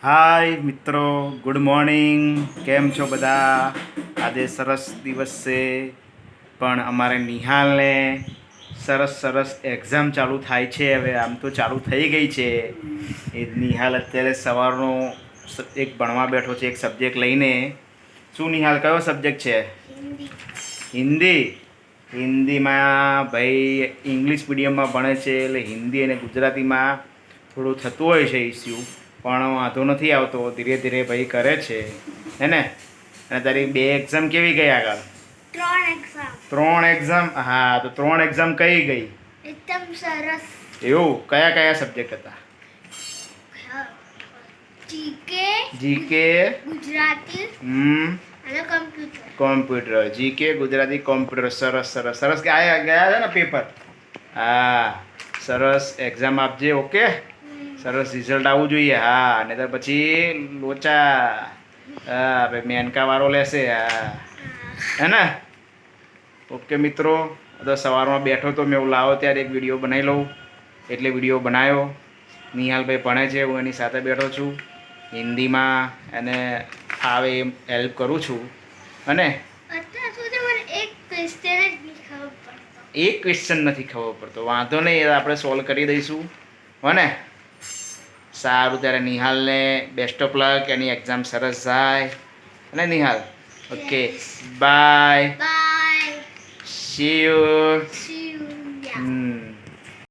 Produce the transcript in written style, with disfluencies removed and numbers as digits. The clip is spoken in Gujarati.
હાય મિત્રો, ગુડ મોર્નિંગ. કેમ છો બધા? આજે સરસ દિવસ છે, પણ અમારે નિહાલને સરસ સરસ એક્ઝામ ચાલુ થાય છે. હવે આમ તો ચાલુ થઈ ગઈ છે. એ નિહાલ અત્યારે સવારનો એક ભણવા બેઠો છે, એક સબ્જેક્ટ લઈને. શું નિહાલ, કયો સબ્જેક્ટ છે? હિન્દી. હિન્દીમાં ભાઈ ઇંગ્લિશ મીડિયમમાં ભણે છે, એટલે હિન્દી અને ગુજરાતીમાં થોડું થતું હોય છે ઇસ્યુ, પણ વાંધો નથી આવતો. ધીરે ધીરે ભાઈ કરે છે, હે ને? અને તારી બે એક્ઝામ કેવી ગઈ આગળ? ત્રણ એક્ઝામ. હા, તો ત્રણ એક્ઝામ કઈ ગઈ? એકદમ સરસ. એવું? કયા કયા સબ્જેક્ટ હતા? જીકે, જીકે, ગુજરાતી અને computer. Computer. GK, Gujarati, computer. સરસ સરસ સરસ. ગયા ગયા છે ને પેપર? હા, સરસ એક્ઝામ આપજે. ઓકે, સરસ રિઝલ્ટ આવવું જોઈએ. હા, અને તો પછી લોચા, હા ભાઈ મેનકાવાળો લેશે. હા, હે ને? ઓકે મિત્રો, તો સવારમાં બેઠો તો મેં એવું લાવો ત્યારે એક વિડીયો બનાવી લઉં, એટલે વિડીયો બનાવ્યો. નિહાલભાઈ ભણે છે, હું એની સાથે બેઠો છું. હિન્દીમાં એને આવે એમ હેલ્પ કરું છું. અને અત્યાર સુધી મને એક ક્વેશ્ચન જ નહીં ખબર પડતો. એક ક્વેશ્ચન નથી ખબર પડતો. વાંધો નહીં, એ આપણે સોલ્વ કરી દઈશું, હો ને? સારું, ત્યારે નિહાલને બેસ્ટ ઓફ લક. એની એક્ઝામ સરસ જાય, અને Nihal okay, bye, bye. See you. See you.